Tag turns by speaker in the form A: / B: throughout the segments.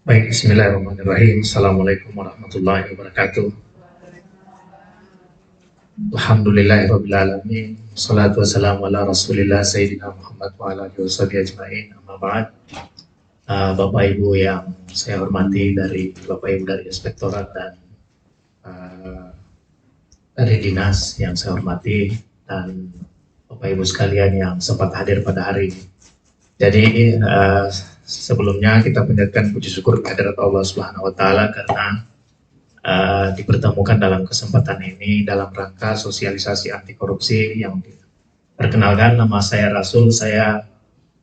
A: Baik, bismillahirrahmanirrahim. Assalamualaikum warahmatullahi wabarakatuh. Alhamdulillahirrahmanirrahim. Salatu wassalamu ala rasulillah Sayyidina Muhammad wa ala alihi washabihi ajma'in. Amma ba'd. Bapak Ibu yang saya hormati, dari Bapak Ibu dari Inspektorat dan dari Dinas yang saya hormati, dan Bapak Ibu sekalian yang sempat hadir pada hari ini. Jadi sebelumnya kita panjatkan puji syukur kehadirat Allah Subhanahu wa taala karena dipertemukan dalam kesempatan ini dalam rangka sosialisasi anti korupsi yang perkenalkan, nama saya Rasul. Saya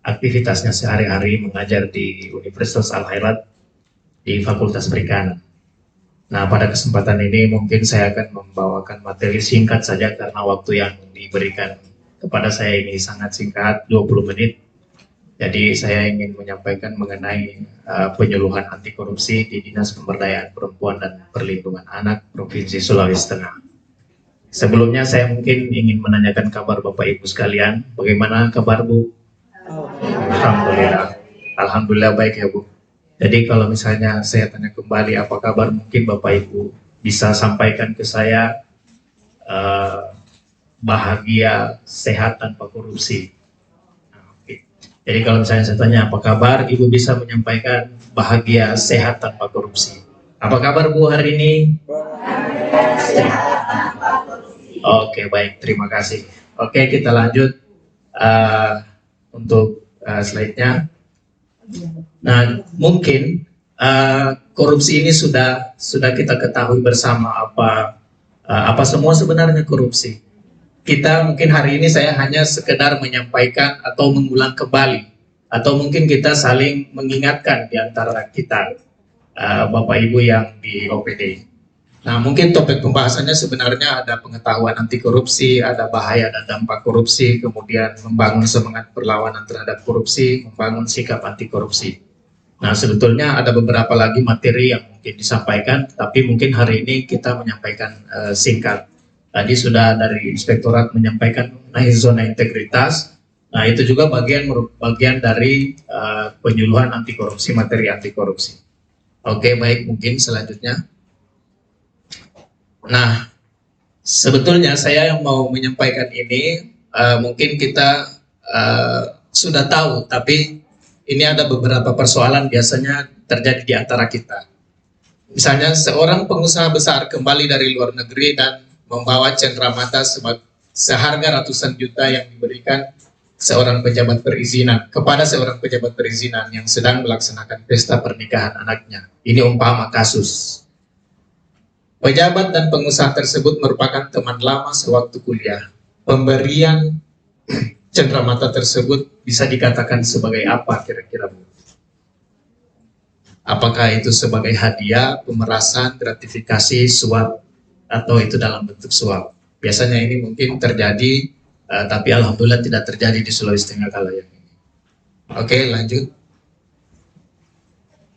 A: aktivitasnya sehari-hari mengajar di Universitas Al-Khairat di Fakultas Perikanan. Nah, pada kesempatan ini mungkin saya akan membawakan materi singkat saja karena waktu yang diberikan kepada saya ini sangat singkat, 20 menit. Jadi saya ingin menyampaikan mengenai penyuluhan anti korupsi di Dinas Pemberdayaan Perempuan dan Perlindungan Anak Provinsi Sulawesi Tengah. Sebelumnya saya mungkin ingin menanyakan kabar Bapak Ibu sekalian. Bagaimana kabar Bu? Alhamdulillah. Alhamdulillah baik ya Bu. Jadi kalau misalnya saya tanya kembali apa kabar, mungkin Bapak Ibu bisa sampaikan ke saya bahagia, sehat, tanpa korupsi. Jadi kalau misalnya saya tanya apa kabar, Ibu bisa menyampaikan bahagia, sehat, tanpa korupsi. Apa kabar Bu hari ini? Oke, baik, terima kasih. Oke, kita lanjut untuk slide-nya. Nah, mungkin korupsi ini sudah kita ketahui bersama apa semua sebenarnya korupsi. Kita mungkin hari ini saya hanya sekedar menyampaikan atau mengulang kembali, atau mungkin kita saling mengingatkan di antara kita, Bapak Ibu yang di OPD. Nah, mungkin topik pembahasannya sebenarnya ada pengetahuan anti korupsi, ada bahaya dan dampak korupsi, kemudian membangun semangat perlawanan terhadap korupsi, membangun sikap anti korupsi. Nah, sebetulnya ada beberapa lagi materi yang mungkin disampaikan, tapi mungkin hari ini kita menyampaikan singkat. Tadi sudah dari Inspektorat menyampaikan mengenai zona integritas. Nah, itu juga bagian dari penyuluhan anti korupsi, materi anti korupsi. Oke, baik, mungkin selanjutnya. Nah, sebetulnya saya yang mau menyampaikan ini mungkin kita sudah tahu, tapi ini ada beberapa persoalan biasanya terjadi di antara kita. Misalnya seorang pengusaha besar kembali dari luar negeri dan membawa cenderamata seharga ratusan juta yang diberikan seorang pejabat perizinan kepada seorang pejabat perizinan yang sedang melaksanakan pesta pernikahan anaknya. Ini umpama kasus. Pejabat dan pengusaha tersebut merupakan teman lama sewaktu kuliah. Pemberian cenderamata tersebut bisa dikatakan sebagai apa kira-kira Bu? Apakah itu sebagai hadiah, pemerasan, gratifikasi, suap, atau itu dalam bentuk suap? Biasanya ini mungkin terjadi, tapi alhamdulillah tidak terjadi di Sulawesi Tengah kala yang ini. Oke, lanjut.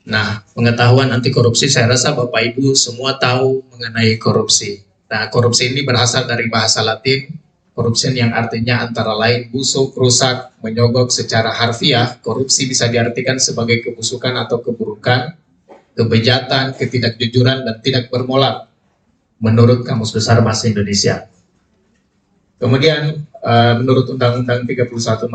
A: Nah, pengetahuan anti korupsi, saya rasa Bapak Ibu semua tahu mengenai korupsi. Nah, korupsi ini berasal dari bahasa Latin, korupsi yang artinya antara lain busuk, rusak, menyogok. Secara harfiah, korupsi bisa diartikan sebagai kebusukan atau keburukan, kebejatan, ketidakjujuran, dan tidak bermoral menurut Kamus Besar Bahasa Indonesia. Kemudian menurut Undang-Undang 31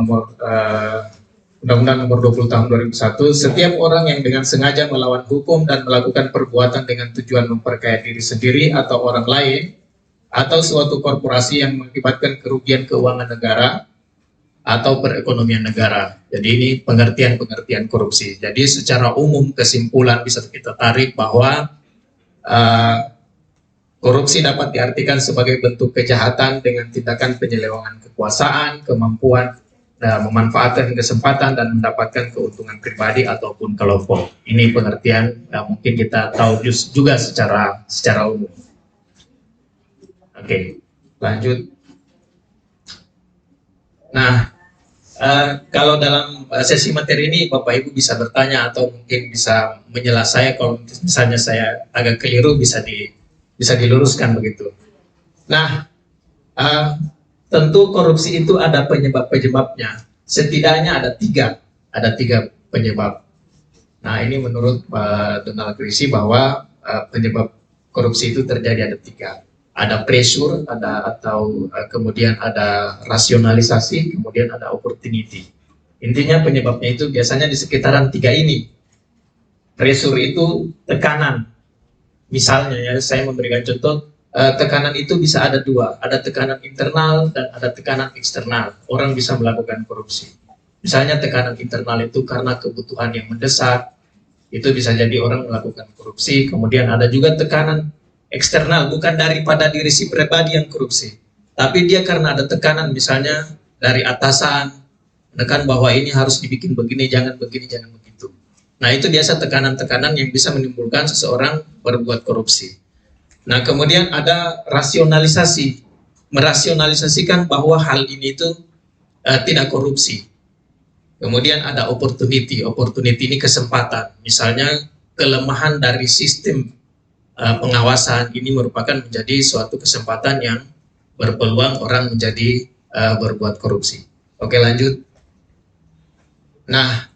A: Undang-Undang nomor 20 tahun 2001, setiap orang yang dengan sengaja melawan hukum dan melakukan perbuatan dengan tujuan memperkaya diri sendiri atau orang lain atau suatu korporasi yang mengakibatkan kerugian keuangan negara atau perekonomian negara. Jadi ini pengertian korupsi. Jadi secara umum kesimpulan bisa kita tarik bahwa korupsi dapat diartikan sebagai bentuk kejahatan dengan tindakan penyelewengan kekuasaan, kemampuan memanfaatkan kesempatan dan mendapatkan keuntungan pribadi ataupun kelompok. Ini pengertian mungkin kita tahu juga secara umum. Oke, lanjut. Nah, kalau dalam sesi materi ini Bapak Ibu bisa bertanya atau mungkin bisa menyela saya kalau misalnya saya agak keliru, bisa diluruskan begitu. Nah, tentu korupsi itu ada penyebab-penyebabnya. Setidaknya ada tiga penyebab. Nah, ini menurut Pak Donald Krisi bahwa penyebab korupsi itu terjadi ada 3. Ada pressure, kemudian ada rasionalisasi, kemudian ada opportunity. Intinya penyebabnya itu biasanya di sekitaran 3 ini. Pressure itu tekanan. Misalnya ya, saya memberikan contoh, tekanan itu bisa ada 2. Ada tekanan internal dan ada tekanan eksternal. Orang bisa melakukan korupsi. Misalnya tekanan internal itu karena kebutuhan yang mendesak, itu bisa jadi orang melakukan korupsi. Kemudian ada juga tekanan eksternal, bukan daripada diri si pribadi yang korupsi, tapi dia karena ada tekanan, misalnya dari atasan, menekan bahwa ini harus dibikin begini, jangan begini, jangan begitu. Nah, itu biasa tekanan-tekanan yang bisa menimbulkan seseorang berbuat korupsi. Nah, kemudian ada rasionalisasi, merasionalisasikan bahwa hal ini itu tidak korupsi. Kemudian ada opportunity, opportunity ini kesempatan, misalnya kelemahan dari sistem pengawasan ini merupakan menjadi suatu kesempatan yang berpeluang orang menjadi berbuat korupsi. Oke, lanjut. Nah,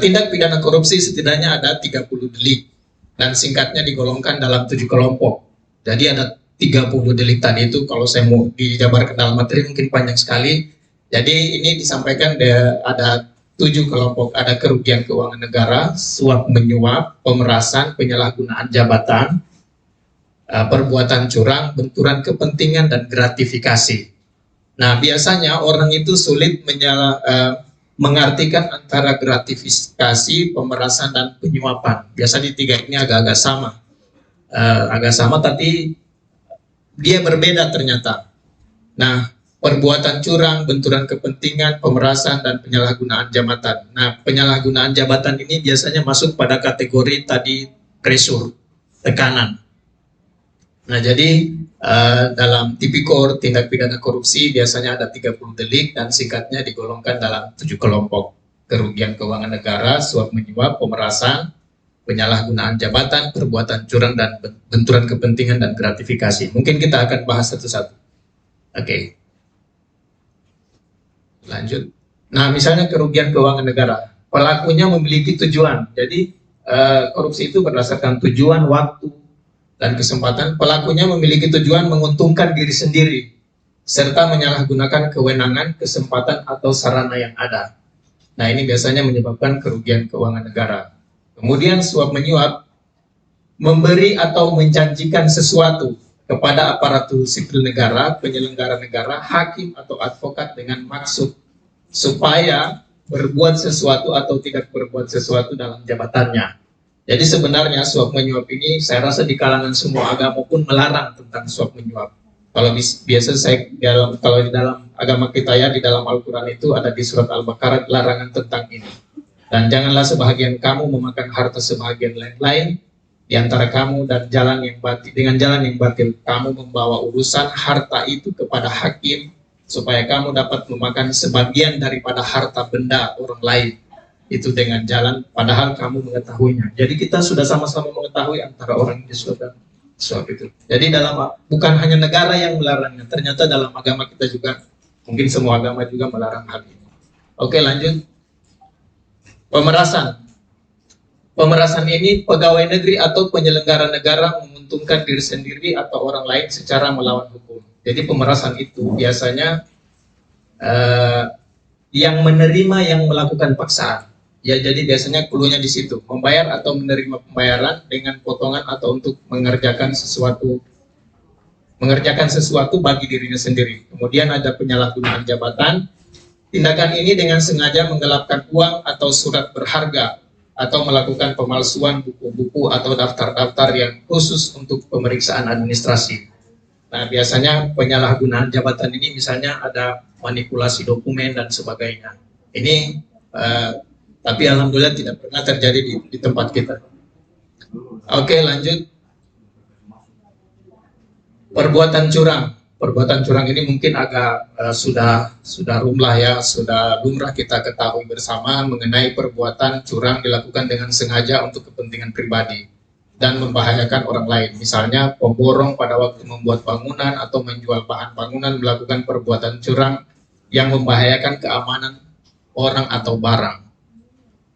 A: tindak pidana korupsi setidaknya ada 30 delik dan singkatnya digolongkan dalam 7 kelompok. Jadi ada 30 delik tadi itu, kalau saya mau dijabarkan dalam materi mungkin panjang sekali. Jadi ini disampaikan ada 7 kelompok, ada kerugian keuangan negara, suap menyuap, pemerasan, penyalahgunaan jabatan, perbuatan curang, benturan kepentingan, dan gratifikasi. Nah, biasanya orang itu sulit mengartikan antara gratifikasi, pemerasan, dan penyuapan. Biasa di 3 ini agak-agak sama, tapi dia berbeda ternyata. Nah, perbuatan curang, benturan kepentingan, pemerasan, dan penyalahgunaan jabatan. Nah, penyalahgunaan jabatan ini biasanya masuk pada kategori tadi pressure, tekanan. Nah, jadi dalam Tipikor tindak pidana korupsi biasanya ada 30 delik dan singkatnya digolongkan dalam 7 kelompok. Kerugian keuangan negara, suap menyuap, pemerasan, penyalahgunaan jabatan, perbuatan curang, dan benturan kepentingan dan gratifikasi. Mungkin kita akan bahas satu-satu. Oke. Lanjut. Nah, misalnya kerugian keuangan negara, pelakunya memiliki tujuan. Jadi korupsi itu berdasarkan tujuan, waktu, dan kesempatan. Pelakunya memiliki tujuan menguntungkan diri sendiri serta menyalahgunakan kewenangan, kesempatan, atau sarana yang ada. Nah, ini biasanya menyebabkan kerugian keuangan negara. Kemudian suap menyuap, memberi atau menjanjikan sesuatu kepada aparatur sipil negara, penyelenggara negara, hakim, atau advokat dengan maksud supaya berbuat sesuatu atau tidak berbuat sesuatu dalam jabatannya. Jadi sebenarnya suap menyuap ini saya rasa di kalangan semua agama pun melarang tentang suap menyuap. Kalau biasa kalau di dalam agama kita ya, di dalam Al-Quran itu ada di surat Al-Baqarah larangan tentang ini. Dan janganlah sebahagian kamu memakan harta sebahagian lain di antara kamu dan dengan jalan yang batil kamu membawa urusan harta itu kepada hakim supaya kamu dapat memakan sebagian daripada harta benda orang lain itu dengan jalan padahal kamu mengetahuinya. Jadi kita sudah sama-sama mengetahui antara orang yang disuap dan suap itu. Jadi bukan hanya negara yang melarangnya, ternyata dalam agama kita juga, mungkin semua agama juga melarang hal ini. Oke, lanjut. Pemerasan. Pemerasan ini pegawai negeri atau penyelenggara negara menguntungkan diri sendiri atau orang lain secara melawan hukum. Jadi pemerasan itu biasanya yang menerima yang melakukan paksaan. Ya, jadi biasanya cluenya di situ, membayar atau menerima pembayaran dengan potongan atau untuk mengerjakan sesuatu bagi dirinya sendiri. Kemudian ada penyalahgunaan jabatan. Tindakan ini dengan sengaja menggelapkan uang atau surat berharga atau melakukan pemalsuan buku-buku atau daftar-daftar yang khusus untuk pemeriksaan administrasi. Nah, biasanya penyalahgunaan jabatan ini misalnya ada manipulasi dokumen dan sebagainya. Ini tapi alhamdulillah tidak pernah terjadi di tempat kita. Oke, lanjut. Perbuatan curang. Perbuatan curang ini mungkin agak sudah lumrah ya, sudah lumrah kita ketahui bersama mengenai perbuatan curang dilakukan dengan sengaja untuk kepentingan pribadi dan membahayakan orang lain. Misalnya pemborong pada waktu membuat bangunan atau menjual bahan bangunan melakukan perbuatan curang yang membahayakan keamanan orang atau barang.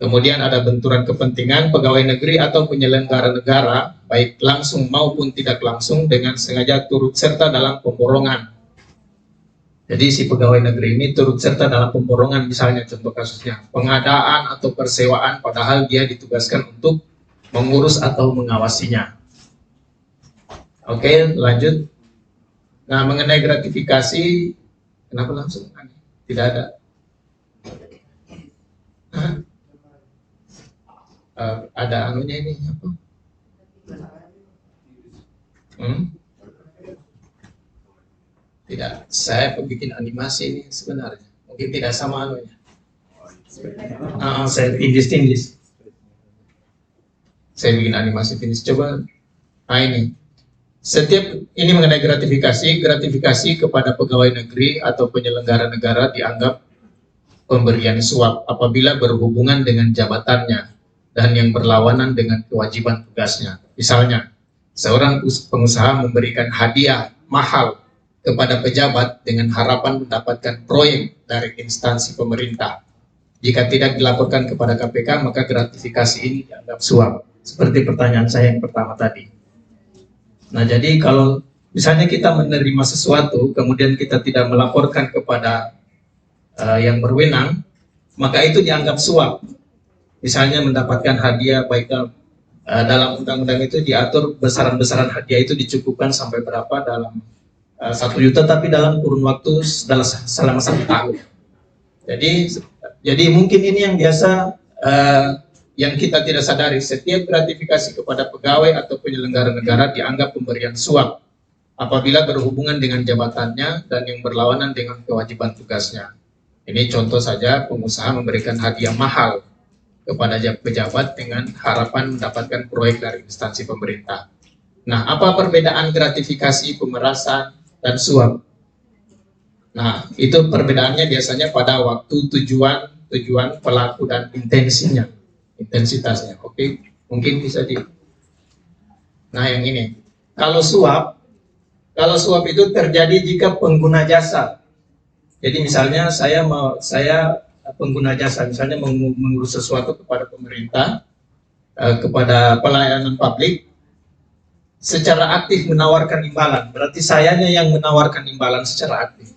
A: Kemudian ada benturan kepentingan pegawai negeri atau penyelenggara negara, baik langsung maupun tidak langsung, dengan sengaja turut serta dalam pemborongan. Jadi si pegawai negeri ini turut serta dalam pemborongan, misalnya contoh kasusnya pengadaan atau persewaan padahal dia ditugaskan untuk mengurus atau mengawasinya. Oke, lanjut. Nah, mengenai gratifikasi, kenapa langsung? Tidak ada. Ada anunya ini apa? Tidak, saya bikin animasi ini sebenarnya. Mungkin tidak sama anunya. Saya tindis. Saya bikin animasi tindis. Coba, ini. Setiap ini mengenai gratifikasi kepada pegawai negeri atau penyelenggara negara dianggap pemberian suap apabila berhubungan dengan jabatannya dan yang berlawanan dengan kewajiban tugasnya. Misalnya, seorang pengusaha memberikan hadiah mahal kepada pejabat dengan harapan mendapatkan proyek dari instansi pemerintah. Jika tidak dilaporkan kepada KPK, maka gratifikasi ini dianggap suap. Seperti pertanyaan saya yang pertama tadi. Nah, jadi kalau misalnya kita menerima sesuatu, kemudian kita tidak melaporkan kepada yang berwenang, maka itu dianggap suap. Misalnya mendapatkan hadiah, baik dalam undang-undang itu diatur besaran-besaran hadiah itu dicukupkan sampai berapa dalam 1 juta, tapi dalam kurun waktu selama 1 tahun. Jadi mungkin ini yang biasa yang kita tidak sadari, setiap gratifikasi kepada pegawai atau penyelenggara negara dianggap pemberian suap apabila berhubungan dengan jabatannya dan yang berlawanan dengan kewajiban tugasnya. Ini contoh saja, pengusaha memberikan hadiah mahal kepada pejabat dengan harapan mendapatkan proyek dari instansi pemerintah. Nah, apa perbedaan gratifikasi, pemerasan, dan suap? Nah, itu perbedaannya biasanya pada waktu tujuan pelaku dan intensitasnya. Oke, mungkin bisa di. Nah, yang ini. Kalau suap itu terjadi jika pengguna jasa. Jadi misalnya saya pengguna jasa, misalnya mengurus sesuatu kepada pemerintah, kepada pelayanan publik, secara aktif menawarkan imbalan. Berarti sayanya yang menawarkan imbalan secara aktif,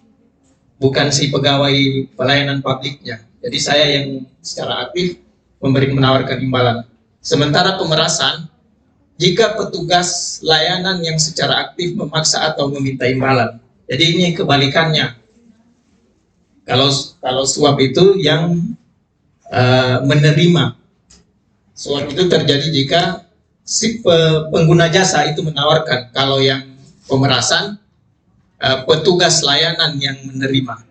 A: bukan si pegawai pelayanan publiknya. Jadi saya yang secara aktif menawarkan imbalan. Sementara pemerasan, jika petugas layanan yang secara aktif memaksa atau meminta imbalan. Jadi ini kebalikannya. Kalau suap itu yang menerima. Suap itu terjadi jika si pengguna jasa itu menawarkan. Kalau yang pemerasan, petugas layanan yang menerima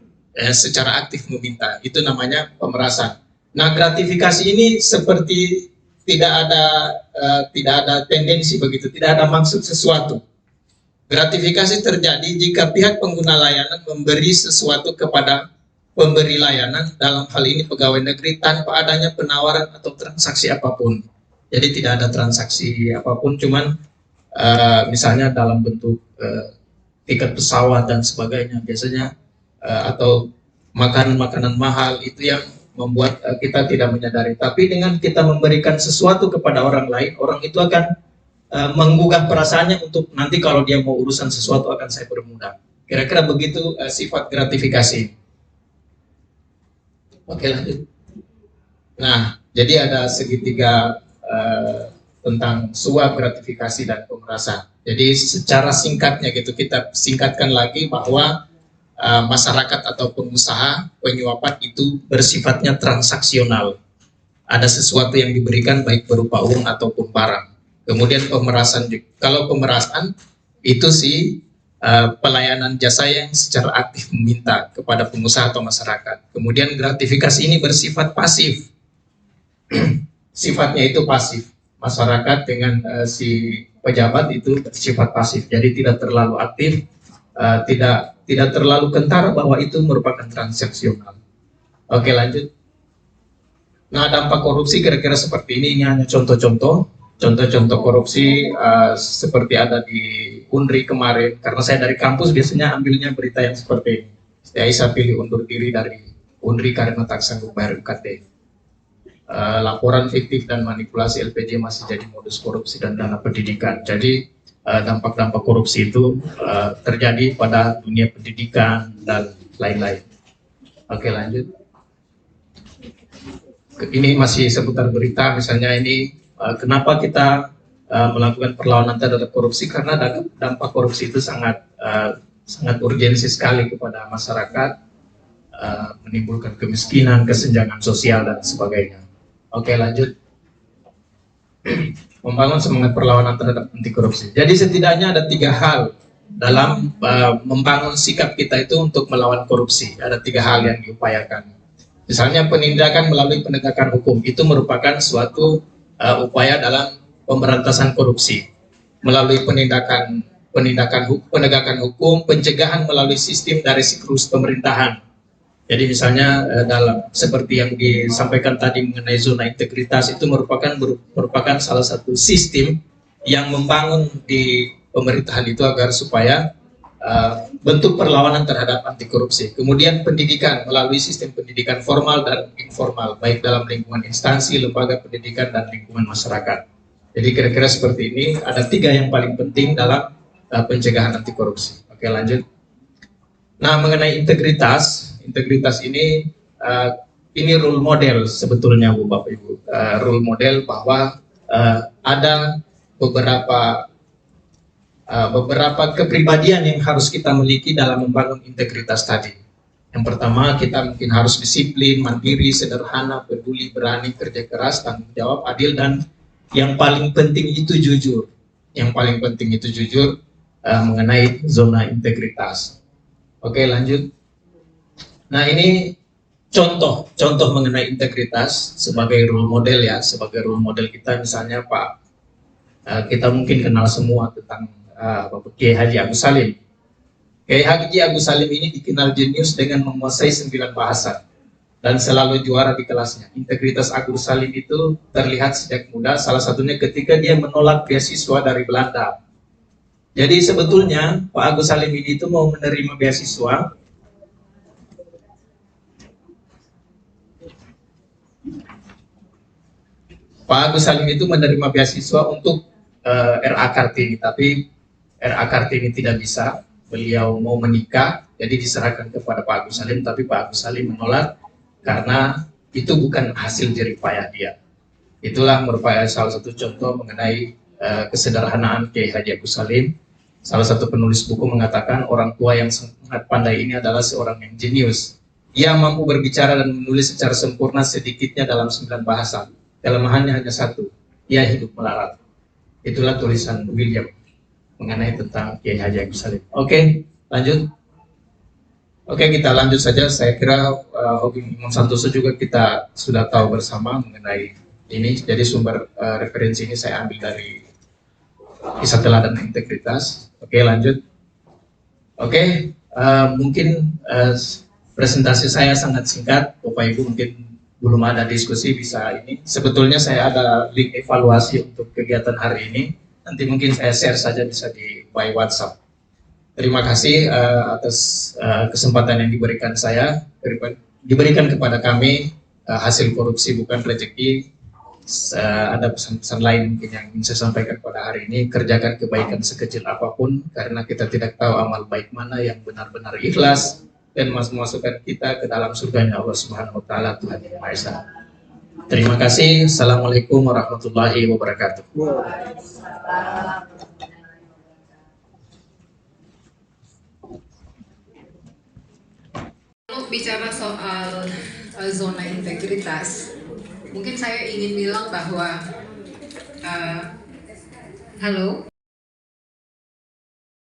A: secara aktif meminta. Itu namanya pemerasan. Nah, gratifikasi ini seperti tidak ada tendensi begitu, tidak ada maksud sesuatu. Gratifikasi terjadi jika pihak pengguna layanan memberi sesuatu kepada pemberi layanan, dalam hal ini pegawai negeri, tanpa adanya penawaran atau transaksi apapun. Jadi tidak ada transaksi apapun, cuman misalnya dalam bentuk tiket pesawat dan sebagainya biasanya, atau makanan-makanan mahal, itu yang membuat kita tidak menyadari. Tapi dengan kita memberikan sesuatu kepada orang lain, orang itu akan menggugah perasaannya untuk nanti kalau dia mau urusan sesuatu akan saya permudah. Kira-kira begitu sifat gratifikasi. Oke, lanjut. Nah, jadi ada segitiga tentang suap, gratifikasi, dan pemerasan. Jadi secara singkatnya gitu, kita singkatkan lagi bahwa masyarakat atau pengusaha penyuapan itu bersifatnya transaksional. Ada sesuatu yang diberikan baik berupa uang ataupun barang. Kemudian pemerasan juga. Kalau pemerasan itu pelayanan jasa yang secara aktif meminta kepada pengusaha atau masyarakat. Kemudian gratifikasi ini bersifat pasif. Sifatnya itu pasif. Masyarakat dengan si pejabat itu bersifat pasif. Jadi tidak terlalu aktif, tidak terlalu kentara bahwa itu merupakan transaksional. Oke, lanjut. Nah, dampak korupsi kira-kira seperti ini hanya contoh-contoh korupsi seperti ada di Unri kemarin. Karena saya dari kampus biasanya ambilnya berita yang seperti ini. Saya pilih undur diri dari Unri karena tak sanggup bayar UKT. laporan fiktif dan manipulasi LPJ masih jadi modus korupsi dan dana pendidikan. Jadi dampak-dampak korupsi itu terjadi pada dunia pendidikan dan lain-lain. Oke, lanjut. Ini masih seputar berita, misalnya ini kenapa kita melakukan perlawanan terhadap korupsi, karena dampak korupsi itu sangat urgensi sekali kepada masyarakat, menimbulkan kemiskinan, kesenjangan sosial dan sebagainya. Oke, lanjut. Membangun semangat perlawanan terhadap anti korupsi. Jadi setidaknya ada 3 hal dalam membangun sikap kita itu untuk melawan korupsi. Ada 3 hal yang diupayakan. Misalnya penindakan melalui penegakan hukum, itu merupakan suatu upaya dalam pemberantasan korupsi melalui penegakan hukum, pencegahan melalui sistem dari siklus pemerintahan. Jadi misalnya dalam seperti yang disampaikan tadi mengenai zona integritas, itu merupakan salah satu sistem yang membangun di pemerintahan itu agar supaya bentuk perlawanan terhadap anti korupsi. Kemudian pendidikan melalui sistem pendidikan formal dan informal, baik dalam lingkungan instansi, lembaga pendidikan dan lingkungan masyarakat. Jadi kira-kira seperti ini, ada 3 yang paling penting dalam pencegahan anti korupsi. Oke, lanjut. Nah, mengenai integritas ini role model sebetulnya, Bu Bapak Ibu, role model bahwa ada beberapa kepribadian yang harus kita miliki dalam membangun integritas tadi. Yang pertama, kita mungkin harus disiplin, mandiri, sederhana, peduli, berani, kerja keras, tanggung jawab, adil, dan yang paling penting itu jujur. Yang paling penting itu jujur mengenai zona integritas. Oke, lanjut. Nah, ini contoh mengenai integritas sebagai role model ya, sebagai role model kita, misalnya Pak, kita mungkin kenal semua tentang Bapak Kiai Haji Agus Salim. Kiai Haji Agus Salim ini dikenal jenius dengan menguasai 9 bahasa dan selalu juara di kelasnya. Integritas Agus Salim itu terlihat sejak muda, salah satunya ketika dia menolak beasiswa dari Belanda. Jadi sebetulnya Pak Agus Salim ini itu mau menerima beasiswa Pak Agus Salim itu menerima beasiswa untuk RA Kartini, tapi RA Kartini tidak bisa, beliau mau menikah, jadi diserahkan kepada Pak Agus Salim, tapi Pak Agus Salim menolak karena itu bukan hasil jerih payah dia. Itulah merupakan salah satu contoh mengenai kesederhanaan Kiai Haji Agus Salim. Salah satu penulis buku mengatakan orang tua yang sangat pandai ini adalah seorang yang jenius. Ia mampu berbicara dan menulis secara sempurna sedikitnya dalam 9 bahasa. Kelemahannya hanya 1, ia hidup melarat. Itulah tulisan William mengenai tentang Kiai Haji Agus Salim. Oke, lanjut. Oke, kita lanjut saja. Saya kira Hobi Imam Santoso juga kita sudah tahu bersama mengenai ini. Jadi sumber referensi ini saya ambil dari Kisah Teladan Integritas. Oke, lanjut. Oke, mungkin presentasi saya sangat singkat. Bapak Ibu mungkin belum ada diskusi, bisa ini. Sebetulnya saya ada link evaluasi untuk kegiatan hari ini. Nanti mungkin saya share saja, bisa di by WhatsApp. Terima kasih atas kesempatan yang diberikan diberikan kepada kami. Hasil korupsi bukan rezeki. Ada pesan-pesan lain mungkin yang ingin saya sampaikan pada hari ini. Kerjakan kebaikan sekecil apapun, karena kita tidak tahu amal baik mana yang benar-benar ikhlas dan memasukkan kita ke dalam surganya Allah Subhanahu wa Ta'ala, Tuhan Yang Maha Esa. Terima kasih. Assalamualaikum warahmatullahi wabarakatuh.
B: Kalau bicara soal zona integritas, mungkin saya ingin bilang bahwa halo.